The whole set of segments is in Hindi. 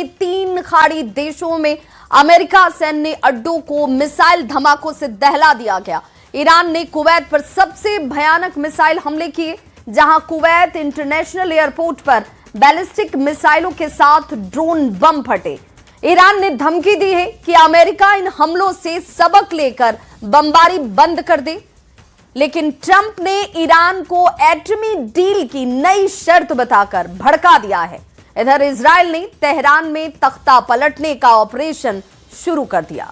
के 3 खाड़ी देशों में अमेरिका सैन्य अड्डों को मिसाइल धमाकों से दहला दिया गया। ईरान ने कुवैत पर सबसे भयानक मिसाइल हमले किए, जहां कुवैत इंटरनेशनल एयरपोर्ट पर बैलिस्टिक मिसाइलों के साथ ड्रोन बम फटे। ईरान ने धमकी दी है कि अमेरिका इन हमलों से सबक लेकर बमबारी बंद कर दे, लेकिन ट्रंप ने ईरान को एटमी डील की नई शर्त बताकर भड़का दिया है। इधर इजराइल ने तेहरान में तख्ता पलटने का ऑपरेशन शुरू कर दिया।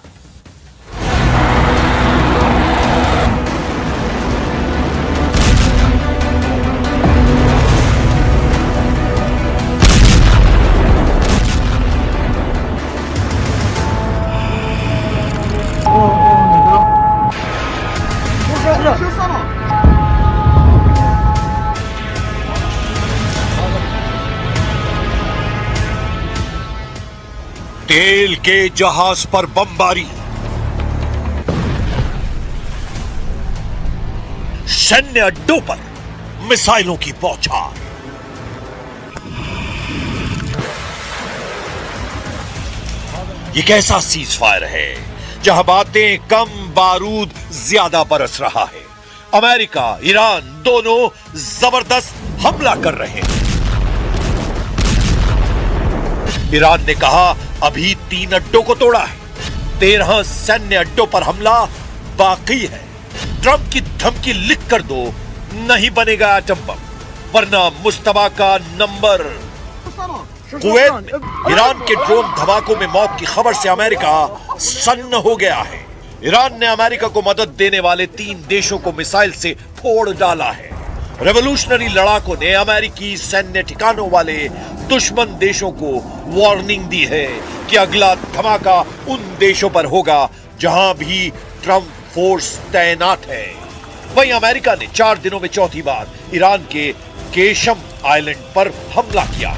तेल के जहाज पर बमबारी, सैन्य अड्डों पर मिसाइलों की बौछार। ये कैसा सीज फायर है जहां बातें कम, बारूद ज्यादा बरस रहा है। अमेरिका, ईरान दोनों जबरदस्त हमला कर रहे हैं। ईरान ने कहा अभी 3 अड्डों को तोड़ा है, 13 सैन्य अड्डों पर हमला बाकी है। ट्रंप की धमकी लिख कर दो, नहीं बनेगा एटम बम, वरना मुश्तबा का नंबर। कुवैत में ईरान के ड्रोन धमाकों में मौत की खबर से अमेरिका सन्न हो गया है। ईरान ने अमेरिका को मदद देने वाले 3 देशों को मिसाइल से फोड़ डाला है। रेवोल्यूशनरी लड़ाकों ने अमेरिकी सैन्य ठिकानों वाले दुश्मन देशों को वार्निंग दी है कि अगला धमाका उन देशों पर होगा जहां भी ट्रंप फोर्स तैनात है। वहीं अमेरिका ने 4 दिनों में चौथी बार ईरान के केशम आइलैंड पर हमला किया।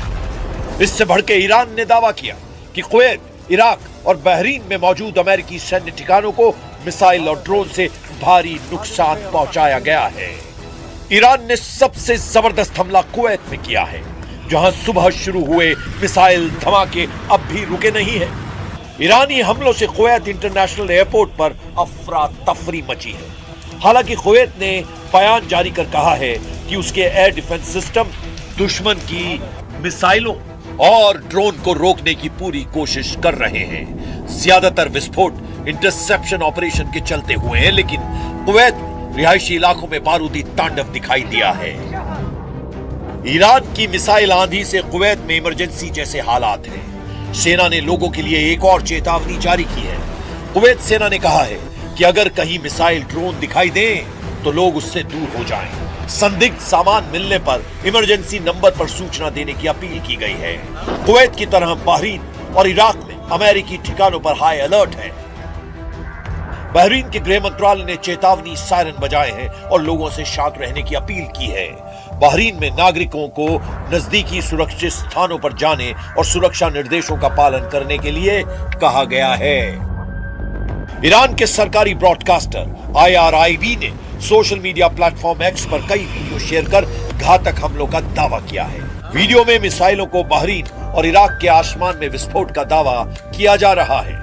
इससे भड़के ईरान ने दावा किया कि कुवैत, इराक और बहरीन में मौजूद अमेरिकी सैन्य ठिकानों को मिसाइल और ड्रोन से भारी नुकसान पहुंचाया गया है। ईरान ने सबसे जबरदस्त हमला कुवैत में किया है, जहां सुबह शुरू हुए मिसाइल धमाके अब भी रुके नहीं है। ईरानी हमलों से कुवैत इंटरनेशनल एयरपोर्ट पर अफरा तफरी मची है। हालांकि कुवैत ने बयान जारी कर कहा है कि उसके एयर डिफेंस सिस्टम दुश्मन की मिसाइलों और ड्रोन को रोकने की पूरी कोशिश कर रहे हैं। ज्यादातर विस्फोट इंटरसेप्शन ऑपरेशन के चलते हुए हैं, लेकिन कुवैत रिहायशी इलाकों में बारूदी तांडव दिखाई दिया है। ईरान की मिसाइल आंधी से कुवैत में इमरजेंसी जैसे हालात हैं। सेना ने लोगों के लिए एक और चेतावनी जारी की है। कुवैत सेना ने कहा है कि अगर कहीं मिसाइल ड्रोन दिखाई दें तो लोग उससे दूर हो जाएं। संदिग्ध सामान मिलने पर इमरजेंसी नंबर पर सूचना देने की अपील की गई है। कुवैत की तरह बहरीन और इराक में अमेरिकी ठिकानों पर हाई अलर्ट है। बहरीन के गृह मंत्रालय ने चेतावनी सायरन बजाए हैं और लोगों से शांत रहने की अपील की है। बहरीन में नागरिकों को नजदीकी सुरक्षित स्थानों पर जाने और सुरक्षा निर्देशों का पालन करने के लिए कहा गया है। ईरान के सरकारी ब्रॉडकास्टर IRIB ने सोशल मीडिया प्लेटफॉर्म X पर कई वीडियो शेयर कर घातक हमलों का दावा किया है। वीडियो में मिसाइलों को बहरीन और इराक के आसमान में विस्फोट का दावा किया जा रहा है,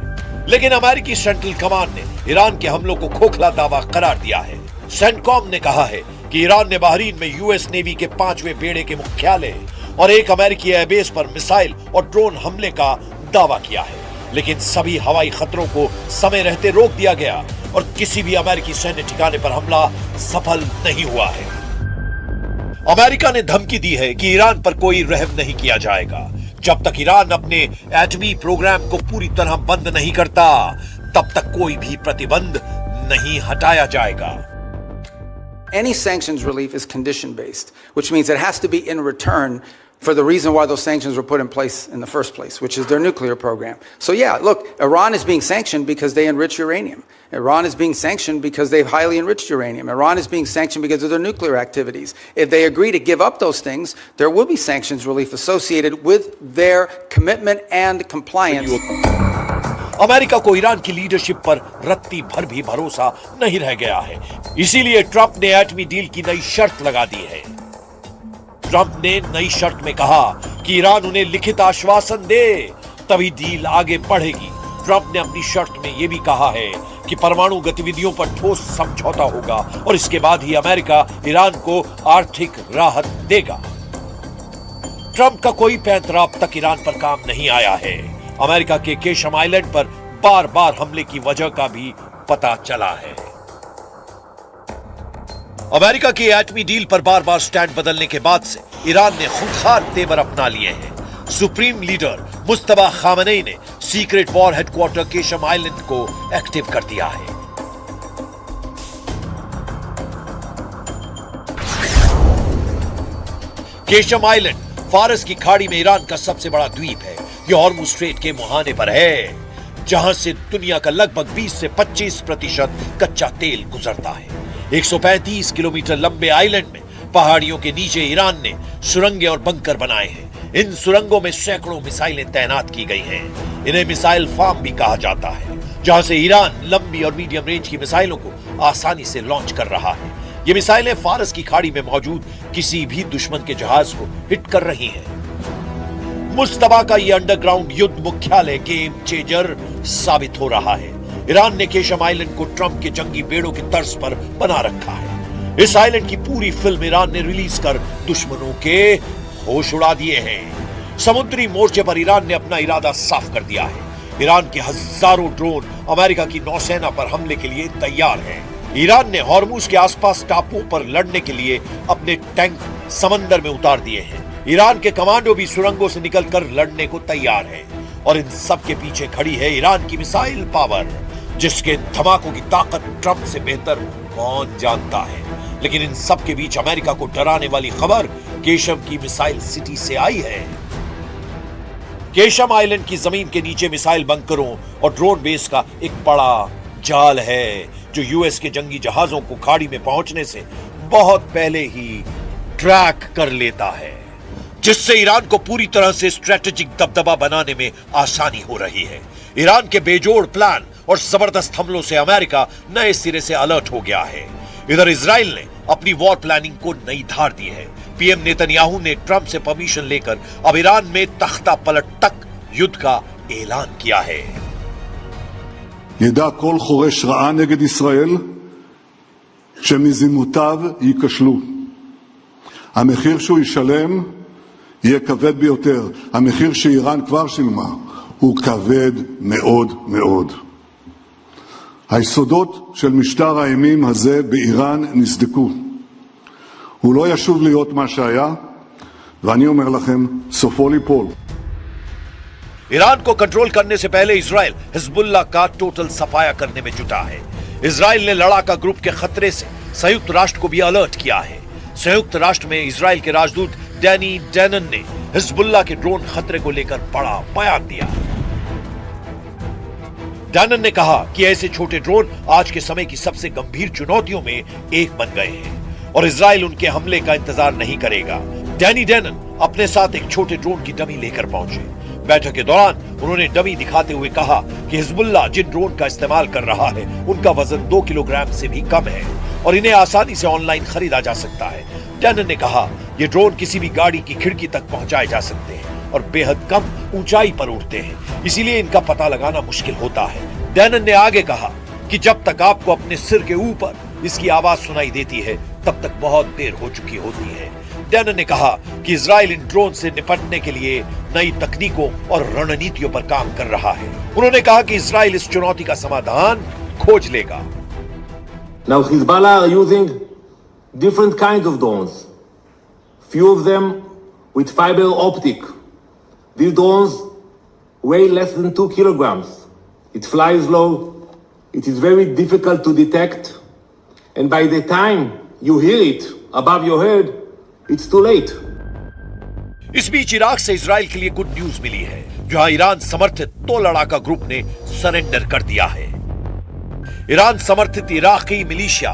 लेकिन अमेरिकी सेंट्रल कमांड ने ईरान के हमलों को खोखला दावा करार दिया है। सेंटकॉम ने कहा है कि ईरान ने बहरीन में US नेवी के 5वें बेड़े के मुख्यालय और एक अमेरिकी एयरबेस पर मिसाइल और ड्रोन हमले का दावा किया है, लेकिन सभी हवाई खतरों को समय रहते रोक दिया गया और किसी भी अमेरिकी सैन्य ठिकाने पर हमला सफल नहीं हुआ है। अमेरिका ने धमकी दी है कि ईरान पर कोई रहम नहीं किया जाएगा। जब तक ईरान अपने एटमी प्रोग्राम को पूरी तरह बंद नहीं करता, तब तक कोई भी प्रतिबंध नहीं हटाया जाएगा। Any sanctions relief is condition based, which means it has to be in return for the reason why those sanctions were put in place in the first place, which is their nuclear program. So yeah, look, Iran is being sanctioned because they enrich uranium. Iran is being sanctioned because they've highly enriched uranium. Iran is being sanctioned because of their nuclear activities. If they agree to give up those things, there will be sanctions relief associated with their commitment and compliance. America को ईरान की लीडरशिप पर रत्ती भर भी भरोसा नहीं रह गया है। इसीलिए ट्रंप ने एटमी डील की नई शर्त लगा दी है। ट्रंप ने नई शर्त में कहा कि ईरान उन्हें लिखित आश्वासन दे, तभी डील आगे बढ़ेगी। ट्रंप ने अपनी शर्त में यह भी कहा है कि परमाणु गतिविधियों पर ठोस समझौता होगा और इसके बाद ही अमेरिका ईरान को आर्थिक राहत देगा। ट्रंप का कोई पैंतरा अब तक ईरान पर काम नहीं आया है। अमेरिका के केशम आइलैंड पर बार बार हमले की वजह का भी पता चला है। अमेरिका की एटमी डील पर बार बार स्टैंड बदलने के बाद से ईरान ने खूंखार तेवर अपना लिए हैं। सुप्रीम लीडर मुस्तफा खामनेई ने secret war headquarter Qeshm island को एक्टिव कर दिया है। केशम आइलैंड फारस की खाड़ी में ईरान का सबसे बड़ा द्वीप है। यह हॉर्मुज़ स्ट्रेट के मुहाने पर है, जहां से दुनिया का लगभग 20 से 25% कच्चा तेल गुजरता है। 135 किलोमीटर लंबे आइलैंड में पहाड़ियों के नीचे ईरान ने सुरंगें और बंकर बनाए हैं। इन सुरंगों में सैकड़ों मिसाइलें तैनात की गई हैं। इन्हें मिसाइल फार्म भी कहा जाता है, जहां से ईरान लंबी और मीडियम रेंज की मिसाइलों को आसानी से लॉन्च कर रहा है। ये मिसाइलें फारस की खाड़ी में मौजूद किसी भी दुश्मन के जहाज को हिट कर रही हैं। मुस्तफा का ये अंडरग्राउंड युद्ध मुख्यालय गेम चेंजर साबित हो रहा है। ईरान ने केशम आइलैंड को ट्रंप के जंगी बेड़ों की तर्ज पर बना रखा है। इस आइलैंड की पूरी फिल्म ईरान ने रिलीज कर दुश्मनों के होश उड़ा दिए हैं। समुद्री मोर्चे पर ईरान ने अपना इरादा साफ कर दिया है। ईरान के हजारों ड्रोन अमेरिका की नौसेना पर हमले के लिए तैयार हैं। ईरान ने हॉर्मुज़ के आसपास टापुओं पर लड़ने के लिए अपने टैंक समंदर में उतार दिए हैं। ईरान के कमांडो भी सुरंगों से निकलकर लड़ने को तैयार हैं। और इन सब के पीछे खड़ी है ईरान की मिसाइल पावर, जिसके धमाकों की ताकत ट्रंप से बेहतर कौन जानता है। लेकिन इन सब के बीच अमेरिका को डराने वाली खबर केशम की मिसाइल सिटी से आई है। केशम आइलैंड की जमीन के नीचे मिसाइल बंकरों और ड्रोन बेस का एक बड़ा जाल है, जो यूएस के जंगी जहाजों को खाड़ी में पहुंचने से बहुत पहले ही ट्रैक कर लेता है, जिससे ईरान को पूरी तरह से स्ट्रेटेजिक दबदबा बनाने में आसानी हो रही है। ईरान के बेजोड़ प्लान और जबरदस्त हमलों से अमेरिका नए सिरे से अलर्ट हो गया है। इधर इजराइल ने अपनी वॉर प्लानिंग को नई धार दी है। पीएम नेतन्याहू ने ट्रंप से परमिशन लेकर अब ईरान में तख्ता पलट तक युद्ध का ऐलान किया है। ידע כל חורש רעה נגד ישראל שמזימותיו ייכשלו. המחיר שהוא ישלם יהיה כבד ביותר. המחיר שאיראן כבר שילמה הוא כבד מאוד מאוד. היסודות של משטר האימים הזה באיראן נסדקו. הוא לא ישוב להיות מה שהיה, ואני אומר לכם, סופו ליפול. ईरान को कंट्रोल करने से पहले इजराइल हिजबुल्लाह का टोटल सफाया करने में जुटा है। इजराइल ने लड़ाका ग्रुप के खतरे से संयुक्त राष्ट्र को भी अलर्ट किया है। संयुक्त राष्ट्र में इजराइल के राजदूत डैनी डैनन ने हिजबुल्लाह के ड्रोन खतरे को लेकर बड़ा बयान दिया। डैनन ने कहा कि ऐसे छोटे ड्रोन आज के समय की सबसे गंभीर चुनौतियों में एक बन गए हैं और इजराइल उनके हमले का इंतजार नहीं करेगा। डैनी डैनन अपने साथ एक छोटे ड्रोन की डमी लेकर पहुंचे। बैठक के दौरान उन्होंने डमी दिखाते हुए कहा कि हिजबुल्लाह जिन ड्रोन का इस्तेमाल कर रहा है उनका वजन 2 किलोग्राम से भी कम है और इन्हें आसानी से ऑनलाइन खरीदा जा सकता है। डैनन ने कहा, ये ड्रोन किसी भी गाड़ी की खिड़की तक पहुंचाए जा सकते हैं और बेहद कम ऊंचाई पर उड़ते हैं, इसीलिए इनका पता लगाना मुश्किल होता है। डैनन ने आगे कहा कि जब तक आपको अपने सिर के ऊपर इसकी आवाज सुनाई देती है तब तक बहुत देर हो चुकी होती है। डैनन ने कहा कि इजराइल इन ड्रोन से निपटने के लिए नई तकनीकों और रणनीतियों पर काम कर रहा है। उन्होंने कहा कि इजराइल इस चुनौती का समाधान खोज लेगा। Now Hezbollah are using different kinds of drones. Few of them with fiber optic. These drones weigh less than 2 kilograms. It flies low. It is very difficult to detect. And by the time you hear it above your head, it's too late. इस बीच इराक से इजराइल के लिए गुड न्यूज मिली है, जहां ईरान समर्थित 2 लड़ाका ग्रुप ने सरेंडर कर दिया है। ईरान समर्थित इराकी मिलिशिया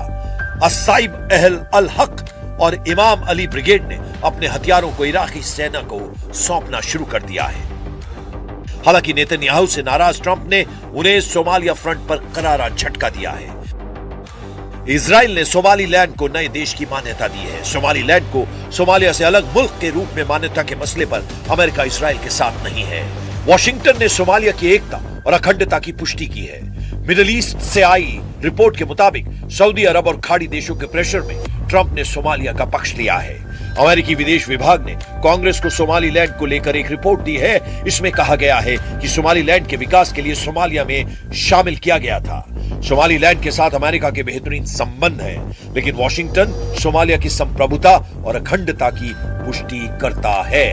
अस्साइब अहल अल हक और इमाम अली ब्रिगेड ने अपने हथियारों को इराकी सेना को सौंपना शुरू कर दिया है। हालांकि नेतन्याहू से नाराज ट्रंप ने उन्हें सोमालिया फ्रंट पर करारा झटका दिया है। इजराइल ने सोमालीलैंड को नए देश की मान्यता दी है। सोमालीलैंड को सोमालिया से अलग मुल्क के रूप में मान्यता के मसले पर अमेरिका इजराइल के साथ नहीं है। वॉशिंगटन ने सोमालिया की एकता और अखंडता की पुष्टि की है। मिडिल ईस्ट से आई रिपोर्ट के मुताबिक सऊदी अरब और खाड़ी देशों के प्रेशर में ट्रंप ने सोमालिया का पक्ष लिया है। अमेरिकी विदेश विभाग ने कांग्रेस को सोमालीलैंड को लेकर एक रिपोर्ट दी है। इसमें कहा गया है कि सोमालीलैंड के विकास के लिए सोमालिया में शामिल किया गया था। सोमालीलैंड के साथ अमेरिका के बेहतरीन संबंध हैं, लेकिन वॉशिंगटन सोमालिया की संप्रभुता और अखंडता की पुष्टि करता है।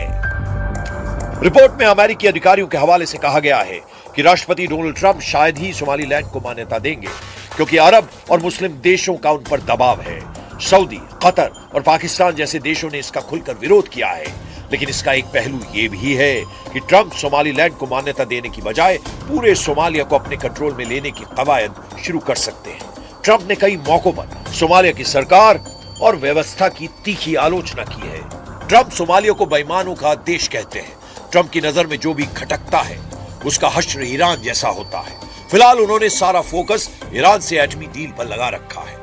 रिपोर्ट में अमेरिकी अधिकारियों के हवाले से कहा गया है कि राष्ट्रपति डोनाल्ड ट्रंप शायद ही सोमालीलैंड को मान्यता देंगे, क्योंकि अरब और मुस्लिम देशों का उन पर दबाव है। सऊदी, कतर और पाकिस्तान जैसे देशों ने इसका खुलकर विरोध किया है। लेकिन इसका एक पहलू यह भी है कि ट्रंप सोमालीलैंड को मान्यता देने की बजाय पूरे सोमालिया को अपने कंट्रोल में लेने की कवायद शुरू कर सकते हैं। ट्रंप ने कई मौकों पर सोमालिया की सरकार और व्यवस्था की तीखी आलोचना की है। ट्रंप सोमालिया को बेईमानों का देश कहते हैं। ट्रंप की नजर में जो भी खटकता है उसका हश्र ईरान जैसा होता है। फिलहाल उन्होंने सारा फोकस ईरान से एटमी डील पर लगा रखा है।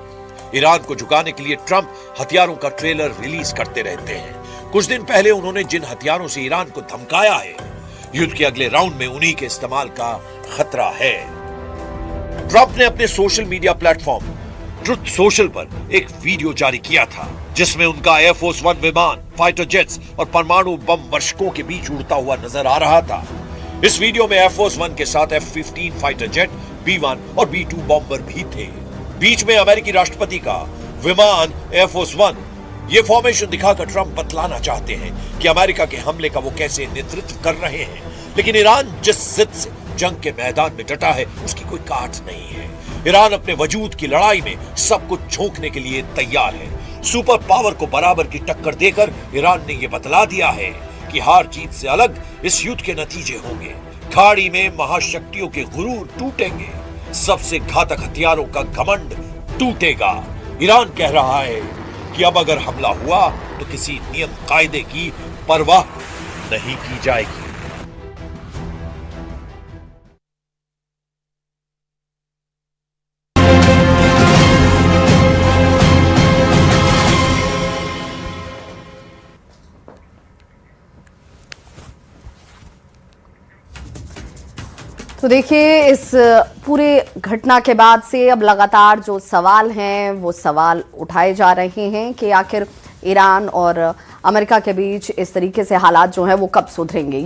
ईरान को झुकाने के लिए ट्रंप हथियारों का ट्रेलर रिलीज करते रहते हैं। कुछ दिन पहले उन्होंने जिन हथियारों से ईरान को धमकाया है, युद्ध के अगले राउंड में उन्हीं के इस्तेमाल का खतरा है। ट्रंप ने अपने social media platform truth social पर एक वीडियो जारी किया था, जिसमें उनका एयरफोर्स 1 विमान, फाइटर जेट्स और परमाणु बम वर्षकों के बीच उड़ता हुआ नजर आ रहा था। इस वीडियो में एयरफोर्स 1 के साथ F-15 फाइटर जेट, B-1 और B-2 बॉम्बर भी थे। बीच में अमेरिकी राष्ट्रपति का विमान एयरफोर्स 1। ये फॉर्मेशन दिखाकर ट्रंप बतलाना चाहते हैं कि अमेरिका के हमले का वो कैसे नेतृत्व कर रहे हैं। लेकिन ईरान जिस जिद से जंग के मैदान में डटा है, उसकी कोई काट नहीं है। ईरान अपने वजूद की लड़ाई में सब कुछ झोंकने के लिए तैयार है। सुपर पावर को बराबर की टक्कर देकर ईरान ने यह बतला दिया है कि हार जीत से अलग इस युद्ध के नतीजे होंगे। खाड़ी में महाशक्तियों के गुरूर टूटेंगे, सबसे घातक हथियारों का घमंड टूटेगा। ईरान कह रहा है कि अब अगर हमला हुआ तो किसी नियम कायदे की परवाह नहीं की जाएगी। तो देखिए, इस पूरे घटना के बाद से अब लगातार जो सवाल हैं वो सवाल उठाए जा रहे हैं कि आखिर ईरान और अमेरिका के बीच इस तरीके से हालात जो हैं वो कब सुधरेंगे।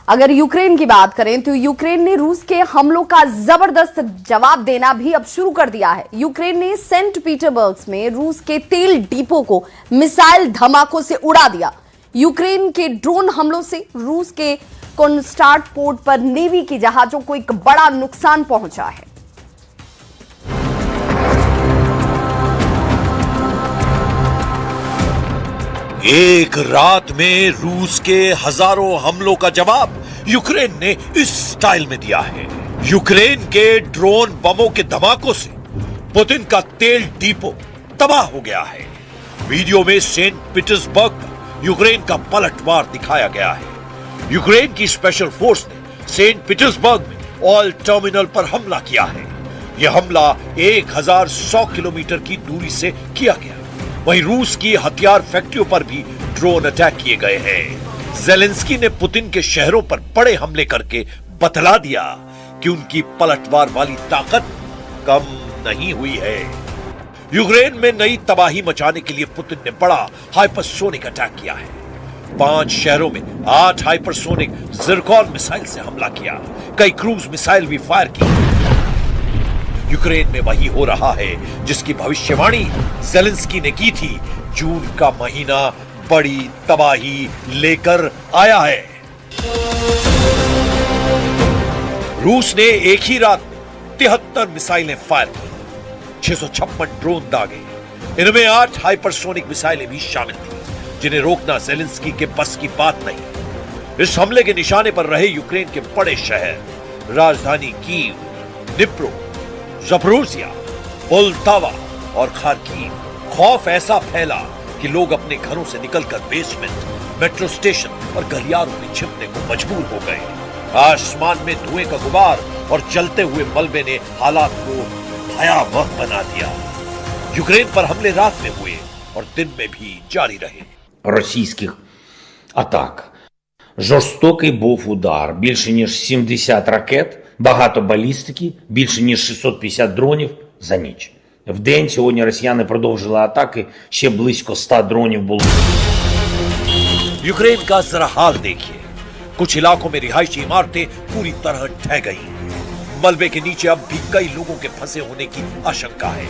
अगर यूक्रेन की बात करें तो यूक्रेन ने रूस के हमलों का जबरदस्त जवाब देना भी अब शुरू कर दिया है। यूक्रेन ने सेंट पीटरबर्ग में रूस के तेल डिपो को मिसाइल धमाकों से उड़ा दिया। यूक्रेन के ड्रोन हमलों से रूस के कोनस्टार्ट पोर्ट पर नेवी की जहाजों को एक बड़ा नुकसान पहुंचा है। एक रात में रूस के हजारों हमलों का जवाब यूक्रेन ने इस स्टाइल में दिया है। यूक्रेन के ड्रोन बमों के धमाकों से पुतिन का तेल डिपो तबाह हो गया है। वीडियो में सेंट पीटर्सबर्ग पर यूक्रेन का पलटवार दिखाया गया है। यूक्रेन की स्पेशल फोर्स ने सेंट पीटर्सबर्ग में ऑयल टर्मिनल पर हमला किया है। यह हमला 1100 किलोमीटर की दूरी से किया गया। वहीं रूस की हथियार फैक्ट्रियों पर भी ड्रोन अटैक किए गए हैं। ज़ेलेंस्की ने पुतिन के शहरों पर बड़े हमले करके बतला दिया कि उनकी पलटवार वाली ताकत कम नहीं हुई है। यूक्रेन में नई तबाही मचाने के लिए पुतिन ने बड़ा हाइपरसोनिक अटैक किया है। 5 शहरों में 8 हाइपरसोनिक ज़िरकॉन मिसाइल से हमला किया। कई क्रूज मिसाइल भी फायर की। यूक्रेन में वही हो रहा है जिसकी भविष्यवाणी ज़ेलेंस्की ने की थी। जून का महीना बड़ी तबाही लेकर आया है। रूस ने एक ही रात में 73 मिसाइलें फायर की, 656 ड्रोन दागे। इनमें 8 हाइपरसोनिक मिसाइलें भी शामिल थी, जिन्हें रोकना ज़ेलेंस्की के बस की बात नहीं। इस हमले के निशाने पर रहे यूक्रेन के बड़े शहर, राजधानी कीव, डिप्रो, ज़पोरिज़िया, पोल्टावा और खार्किव। खौफ ऐसा फैला कि लोग अपने घरों से निकलकर बेसमेंट, मेट्रो स्टेशन और गलियारों में छिपने को मजबूर हो गए। आसमान में धुएं का गुबार और जलते हुए मलबे ने हालात को भयावह बना दिया। यूक्रेन पर हमले रात में हुए और दिन में भी जारी रहे। Російських атак Жорстокий був удар. Більше ніж 70 ракет, багато балістики, більше ніж 650 дронів за ніч. В день сьогодні росіяни продовжили атаки, ще близько 100 дронів було. यूक्रेन का जरा हाल देखिए। कुछ इलाकों में रिहायशी इमारतें पूरी तरह ढह गई हैं। मलबे के नीचे अब भी कई लोगों के फंसे होने की आशंका है।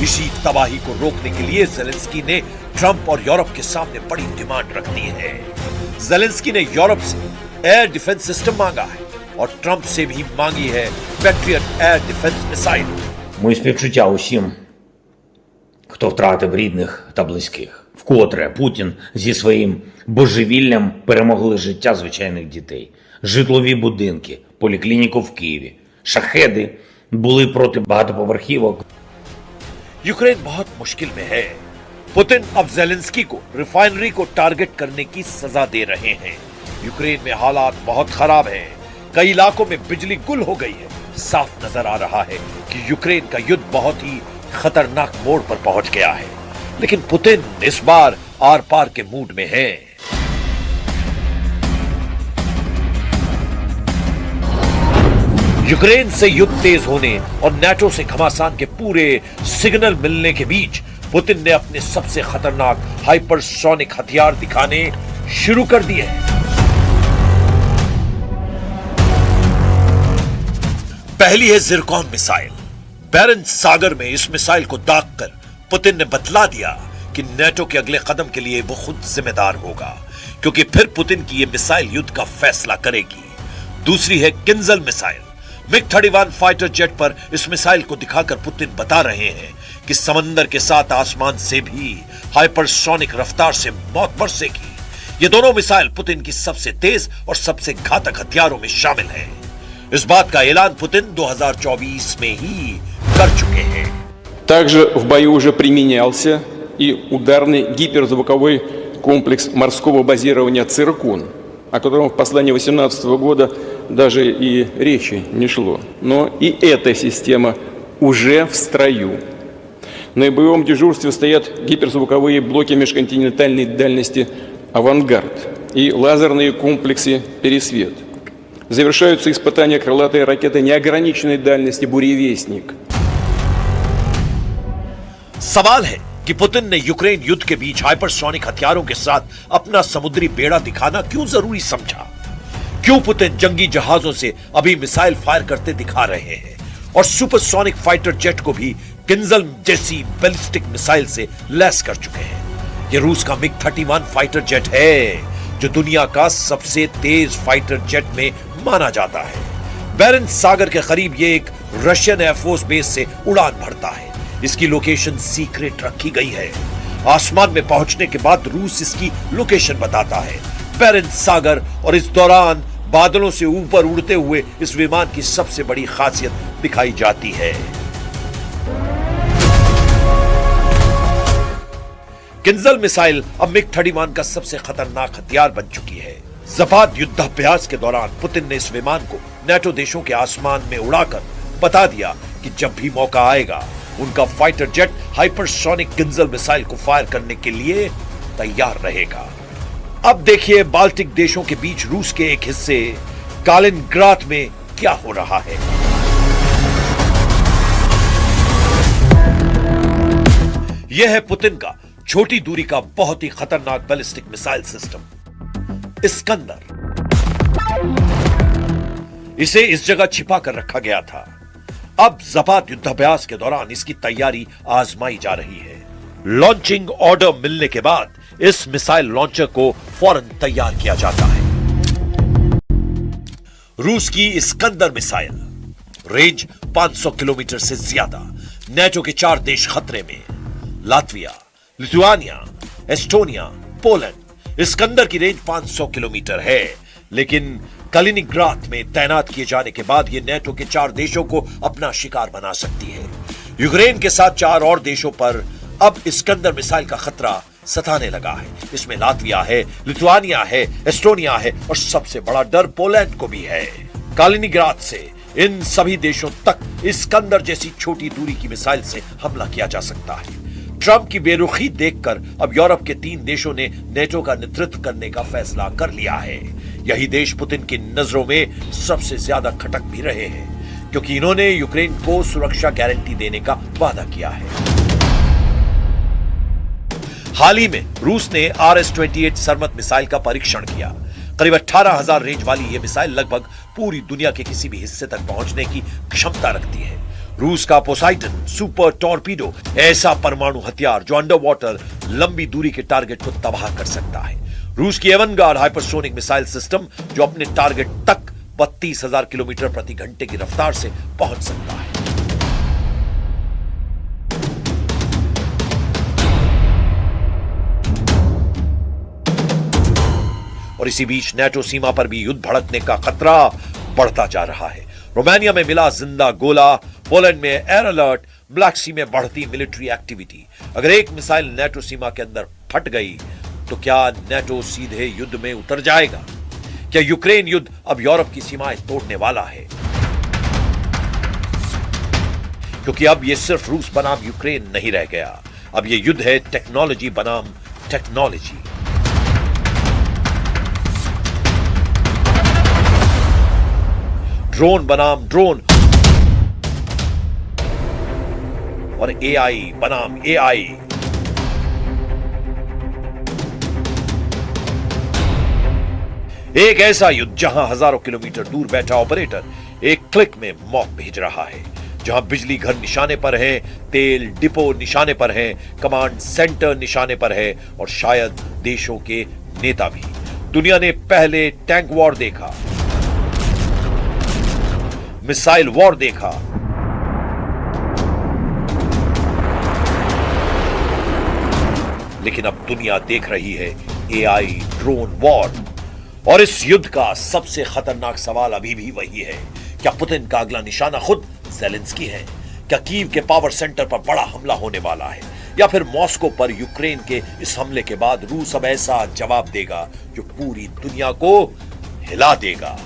इसी तबाही को रोकने के लिए जेलेंस्की ने ट्रंप और यूरोप के सामने बड़ी डिमांड रख दी है। जेलेंस्की ने यूरोप से एयर डिफेंस सिस्टम मांगा है और ट्रंप से भी मांगी है patriot air defence missile. Мої співчуття усім, хто втратив рідних та близьких. Вкотре Путін зі своїм божевіллям перемогли життя звичайних дітей. Житлові будинки, поліклініку в Києві. Шахеди були проти багатоповерхівок. Ukraine बहुत मुश्किल में है। पुतिन अब जेलेंस्की को रिफाइनरी को टारगेट करने की सजा दे रहे हैं। यूक्रेन में हालात बहुत खराब हैं। कई इलाकों में बिजली गुल हो गई है। साफ नजर आ रहा है कि यूक्रेन का युद्ध बहुत ही खतरनाक मोड़ पर पहुंच गया है। लेकिन पुतिन इस बार आर पार के मूड में है। यूक्रेन से युद्ध तेज होने और नाटो से घमासान के पूरे सिग्नल मिलने के बीच पुतिन ने अपने सबसे खतरनाक हाइपरसोनिक हथियार दिखाने शुरू कर दिए हैं। पहली है जिरकॉन मिसाइल। बैरेंट्स सागर में इस मिसाइल को दागकर पुतिन ने बतला दिया कि नाटो के अगले कदम के लिए वो खुद जिम्मेदार होगा, क्योंकि फिर पुतिन की ये मिसाइल युद्ध का फैसला करेगी। दूसरी है किंजल मिसाइल। मिग-31 फाइटर जेट पर इस मिसाइल को दिखाकर पुतिन बता रहे हैं कि समंदर के साथ आसमान से भी हाइपरसोनिक रफ्तार से मौत बरसेगी। ये दोनों मिसाइल पुतिन की सबसे तेज और सबसे घातक हथियारों में शामिल है। इस बात का ऐलान पुतिन 2024 में ही कर चुके हैं। Также в бою уже применялся и ударный гиперзвуковой комплекс морского базирования «Циркон», о котором в послании 2018 года даже и речи не шло. Но и эта система уже в строю. На боевом дежурстве стоят гиперзвуковые блоки межконтинентальной дальности «Авангард» и лазерные комплексы «Пересвет». Завершаются испытания крылатой ракеты неограниченной дальности «Буревестник». सवाल है कि पुतिन ने यूक्रेन युद्ध के बीच हाइपरसोनिक हथियारों के साथ अपना समुद्री बेड़ा दिखाना क्यों जरूरी समझा? क्यों पुतिन जंगी जहाजों से अभी मिसाइल फायर करते दिखा रहे हैं और सुपरसोनिक फाइटर जेट को भी किंजल जैसी बैलिस्टिक मिसाइल से लैस कर चुके हैं? ये रूस का मिग-31 फाइटर जेट है, जो दुनिया का सबसे तेज फाइटर जेट में माना जाता है। बैरेंट्स सागर के करीब ये एक रशियन एयरफोर्स बेस से उड़ान भरता है। इसकी लोकेशन सीक्रेट रखी गई है। आसमान में पहुंचने के बाद रूस इसकी लोकेशन बताता है, बैरेंट्स सागर, और इस दौरान बादलों से ऊपर उड़ते हुए इस विमान की सबसे बड़ी खासियत दिखाई जाती है। किंजल मिसाइल अब मिग-31 का सबसे खतरनाक हथियार बन चुकी है। ज़पाद युद्धाभ्यास के दौरान पुतिन ने इस विमान को नाटो देशों के आसमान में उड़ाकर बता दिया कि जब भी मौका आएगा उनका fighter jet hypersonic Kinjal missile को फायर करने के लिए तैयार रहेगा। अब देखिए बाल्टिक देशों के बीच रूस के एक हिस्से कालिनग्राद में क्या हो रहा है। यह है पुतिन का छोटी दूरी का बहुत ही खतरनाक बैलिस्टिक मिसाइल सिस्टम इस्कंदर। इसे इस जगह छिपा कर रखा गया था। अब ज़पाद युद्धाभ्यास के दौरान इसकी तैयारी आजमाई जा रही है। लॉन्चिंग ऑर्डर मिलने के बाद इस मिसाइल लॉन्चर को फौरन तैयार किया जाता है। रूस की इस्कंदर मिसाइल, रेंज 500 किलोमीटर से ज्यादा। नाटो के 4 देश खतरे में, Latvia, Lithuania, Estonia, Poland. Iskander की रेंज 500 किलोमीटर है, लेकिन कलिनिग्राद में तैनात किए जाने के बाद यह नाटो के 4 देशों को अपना शिकार बना सकती है। यूक्रेन के साथ 4 और देशों पर अब इस्कंदर मिसाइल का खतरा सताने लगा है। इसमें लातविया है, लिथुआनिया है, एस्टोनिया है और सबसे बड़ा डर पोलैंड को भी है। कलिनिग्राद से इन सभी देशों तक इस्कंदर जैसी छोटी दूरी की मिसाइल से हमला किया जा सकता है। ट्रंप की बेरुखी देखकर अब यूरोप के 3 देशों ने नाटो का नेतृत्व करने का फैसला कर लिया है। यही देश पुतिन की नजरों में सबसे ज्यादा खटक भी रहे हैं, क्योंकि इन्होंने यूक्रेन को सुरक्षा गारंटी देने का वादा किया है। हाल ही में रूस ने RS-28 सरमत मिसाइल का परीक्षण किया। करीब 18,000 रेंज वाली यह मिसाइल लगभग पूरी दुनिया के किसी भी हिस्से तक पहुंचने की क्षमता रखती है। रूस का पोसाइडन सुपर टॉर्पीडो ऐसा परमाणु हथियार जो अंडर वाटर लंबी दूरी के टारगेट को तबाह कर सकता है। रूस की एवनगार्ड हाइपरसोनिक मिसाइल सिस्टम जो अपने टारगेट तक 32,000 किलोमीटर प्रति घंटे की रफ्तार से पहुंच सकता है। और इसी बीच नेटो सीमा पर भी युद्ध भड़कने का खतरा बढ़ता जा रहा है। रोमानिया में मिला जिंदा गोला, पोलैंड में एयर अलर्ट, ब्लैक सी में बढ़ती मिलिट्री एक्टिविटी। अगर एक मिसाइल नेटो सीमा के अंदर फट गई तो क्या नेटो सीधे युद्ध में उतर जाएगा? क्या यूक्रेन युद्ध अब यूरोप की सीमाएं तोड़ने वाला है? क्योंकि अब यह सिर्फ रूस बनाम यूक्रेन नहीं रह गया, अब यह युद्ध है टेक्नोलॉजी बनाम टेक्नोलॉजी। ड्रोन बनाम ड्रोन और AI बनाम AI। एक ऐसा युद्ध जहां हजारों किलोमीटर दूर बैठा ऑपरेटर एक क्लिक में मौत भेज रहा है, जहां बिजली घर निशाने पर है, तेल डिपो निशाने पर है, कमांड सेंटर निशाने पर है और शायद देशों के नेता भी। दुनिया ने पहले टैंक वॉर देखा, मिसाइल वॉर देखा, लेकिन अब दुनिया देख रही है AI ड्रोन वॉर। और इस युद्ध का सबसे खतरनाक सवाल अभी भी वही है, क्या पुतिन का अगला निशाना खुद ज़ेलेंस्की है? क्या कीव के पावर सेंटर पर बड़ा हमला होने वाला है? या फिर मॉस्को पर यूक्रेन के इस हमले के बाद रूस अब ऐसा जवाब देगा जो पूरी दुनिया को हिला देगा?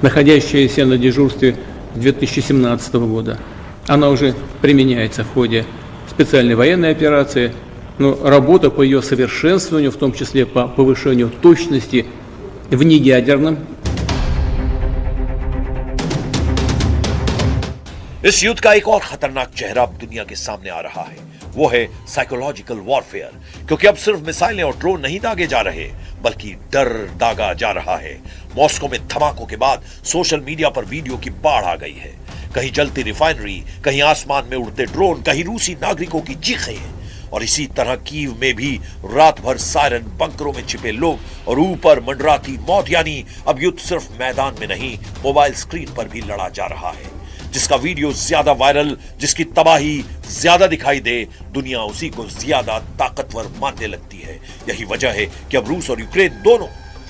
находящаяся на дежурстве с 2017 года. Она уже применяется в ходе специальной военной операции, но работа по ее совершенствованию, в том числе по повышению точности в неядерном. इस युद्ध का एक और खतरनाक चेहरा अब दुनिया के सामने आ रहा है, वो है साइकोलॉजिकल वॉरफेयर। क्योंकि अब सिर्फ मिसाइलें और ड्रोन नहीं दागे जा रहे, बल्कि डर दागा जा रहा है। मॉस्को में धमाकों के बाद सोशल मीडिया पर वीडियो की बाढ़ आ गई है। कहीं जलती रिफाइनरी, कहीं आसमान में उड़ते ड्रोन, कहीं रूसी नागरिकों की चीखें। और इसी तरह कीव में भी रात भर सायरन, बंकरों में छिपे लोग और ऊपर मंडराती मौत। यानी अब युद्ध सिर्फ मैदान में नहीं, मोबाइल स्क्रीन पर भी लड़ा जा रहा है। जिसका वीडियो ज्यादा वायरल, जिसकी तबाही ज्यादा दिखाई दे, दुनिया उसी को ज्यादा ताकतवर मानने लगती है। यही वजह है कि अब रूस और यूक्रेन दोनों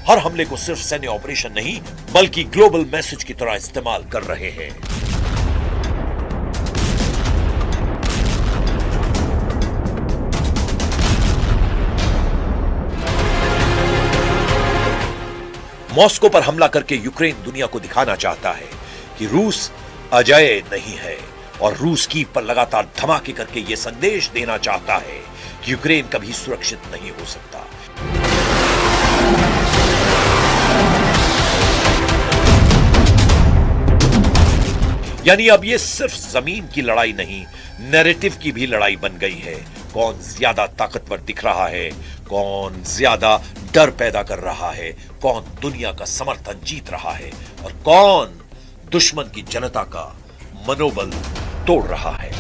हर हमले को सिर्फ सैन्य ऑपरेशन नहीं, बल्कि ग्लोबल मैसेज की तरह इस्तेमाल कर रहे हैं। मॉस्को पर हमला करके यूक्रेन दुनिया को दिखाना चाहता है कि रूस अजय नहीं है, और रूस कीव पर लगातार धमाके करके यह संदेश देना चाहता है कि यूक्रेन कभी सुरक्षित नहीं हो सकता। यानी अब यह सिर्फ जमीन की लड़ाई नहीं, नैरेटिव की भी लड़ाई बन गई है। कौन ज्यादा ताकतवर दिख रहा है, कौन ज्यादा डर पैदा कर रहा है, कौन दुनिया का समर्थन जीत रहा है और कौन दुश्मन की जनता का मनोबल तोड़ रहा है।